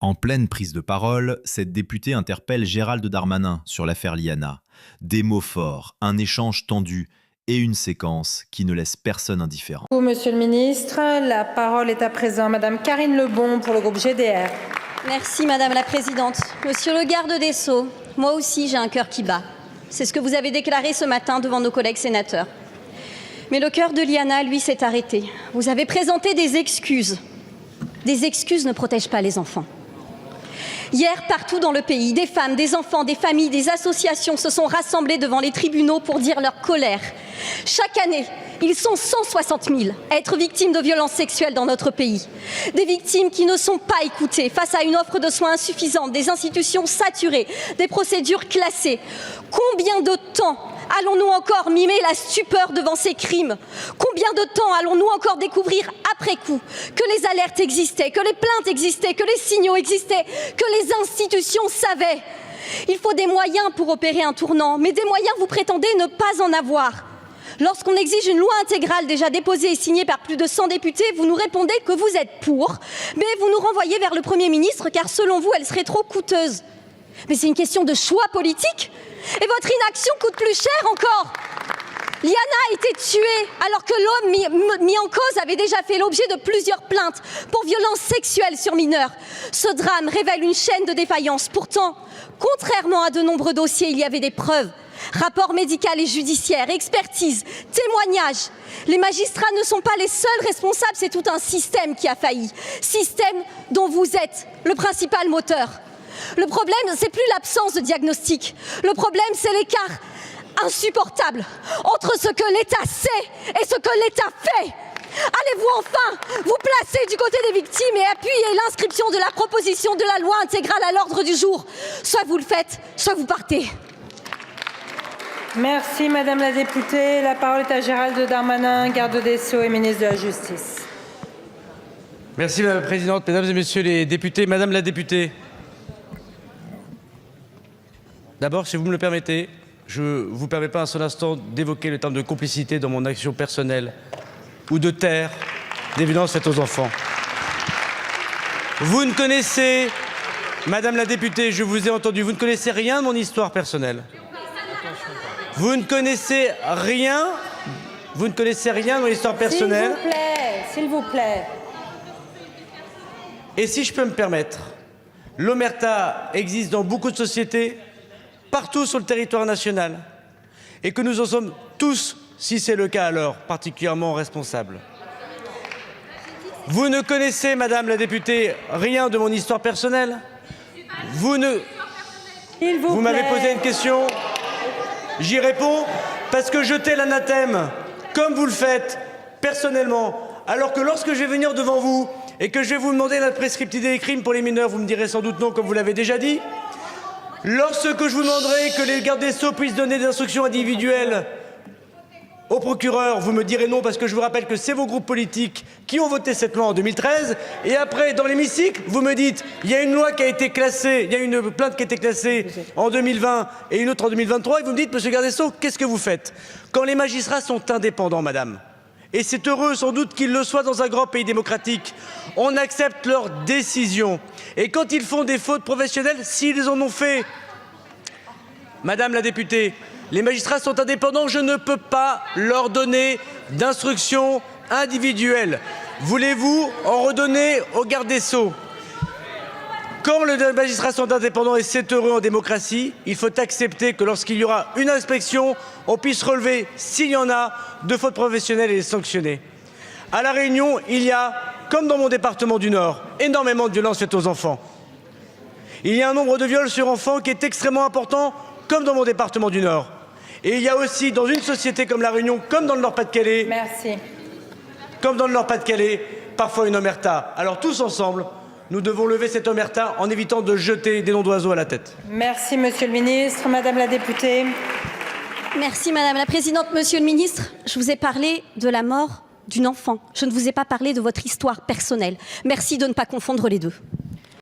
En pleine prise de parole, cette députée interpelle Gérald Darmanin sur l'affaire Liana. Des mots forts, un échange tendu et une séquence qui ne laisse personne indifférent. Monsieur le ministre, la parole est à présent Madame Karine Lebon pour le groupe GDR. Merci Madame la Présidente. Monsieur le garde des Sceaux, moi aussi j'ai un cœur qui bat. C'est ce que vous avez déclaré ce matin devant nos collègues sénateurs. Mais le cœur de Liana, lui, s'est arrêté. Vous avez présenté des excuses. Des excuses ne protègent pas les enfants. Hier, partout dans le pays, des femmes, des enfants, des familles, des associations se sont rassemblées devant les tribunaux pour dire leur colère. Chaque année, ils sont 160 000 à être victimes de violences sexuelles dans notre pays. Des victimes qui ne sont pas écoutées face à une offre de soins insuffisante, des institutions saturées, des procédures classées. Combien de temps allons-nous encore mimer la stupeur devant ces crimes? Combien de temps allons-nous encore découvrir après coup que les alertes existaient, que les plaintes existaient, que les signaux existaient, que les institutions savaient? Il faut des moyens pour opérer un tournant, mais des moyens vous prétendez ne pas en avoir. Lorsqu'on exige une loi intégrale déjà déposée et signée par plus de 100 députés, vous nous répondez que vous êtes pour, mais vous nous renvoyez vers le Premier ministre car selon vous, elle serait trop coûteuse. Mais c'est une question de choix politique et votre inaction coûte plus cher encore. Liana a été tuée alors que l'homme mis en cause avait déjà fait l'objet de plusieurs plaintes pour violences sexuelles sur mineurs. Ce drame révèle une chaîne de défaillances. Pourtant, contrairement à de nombreux dossiers, il y avait des preuves. Rapport médical et judiciaire, expertise, témoignages. Les magistrats ne sont pas les seuls responsables, c'est tout un système qui a failli. Système dont vous êtes le principal moteur. Le problème, c'est plus l'absence de diagnostic. Le problème, c'est l'écart insupportable entre ce que l'État sait et ce que l'État fait. Allez-vous enfin vous placer du côté des victimes et appuyer l'inscription de la proposition de la loi intégrale à l'ordre du jour? Soit vous le faites, soit vous partez. Merci Madame la députée. La parole est à Gérald Darmanin, garde des Sceaux et ministre de la Justice. Merci Madame la Présidente, Mesdames et Messieurs les députés. Madame la députée, d'abord, si vous me le permettez, je ne vous permets pas un seul instant d'évoquer le terme de complicité dans mon action personnelle ou de taire des violences faites aux enfants. Vous ne connaissez, Madame la députée, je vous ai entendu, vous ne connaissez rien de mon histoire personnelle. Vous ne connaissez rien de mon histoire personnelle. S'il vous plaît. Et si je peux me permettre, l'omerta existe dans beaucoup de sociétés, partout sur le territoire national, et que nous en sommes tous, si c'est le cas alors, particulièrement responsables. Vous ne connaissez, Madame la députée, rien de mon histoire personnelle. Vous m'avez posé une question. J'y réponds parce que jeter l'anathème, comme vous le faites personnellement, alors que lorsque je vais venir devant vous et que je vais vous demander la prescriptivité des crimes pour les mineurs, vous me direz sans doute non, comme vous l'avez déjà dit. Lorsque je vous demanderai que les gardes des Sceaux puissent donner des instructions individuelles au procureur, vous me direz non, parce que je vous rappelle que c'est vos groupes politiques qui ont voté cette loi en 2013. Et après, dans l'hémicycle, vous me dites, il y a une loi qui a été classée, il y a une plainte qui a été classée en 2020 et une autre en 2023. Et vous me dites, monsieur le garde des Sceaux, qu'est-ce que vous faites? Quand les magistrats sont indépendants, madame, et c'est heureux sans doute qu'ils le soient dans un grand pays démocratique, on accepte leurs décisions. Et quand ils font des fautes professionnelles, s'ils en ont fait, madame la députée, les magistrats sont indépendants, je ne peux pas leur donner d'instructions individuelles. Voulez-vous en redonner au garde des Sceaux? Quand les magistrats sont indépendants, et c'est heureux en démocratie, il faut accepter que lorsqu'il y aura une inspection, on puisse relever, s'il y en a, de fautes professionnelles et les sanctionner. À La Réunion, il y a, comme dans mon département du Nord, énormément de violences faites aux enfants. Il y a un nombre de viols sur enfants qui est extrêmement important, comme dans mon département du Nord. Et il y a aussi, dans une société comme La Réunion, comme dans le Nord-Pas-de-Calais, parfois une omerta. Alors tous ensemble, nous devons lever cette omerta en évitant de jeter des noms d'oiseaux à la tête. Merci Monsieur le Ministre. Madame la députée. Merci Madame la Présidente. Monsieur le Ministre, je vous ai parlé de la mort d'une enfant. Je ne vous ai pas parlé de votre histoire personnelle. Merci de ne pas confondre les deux.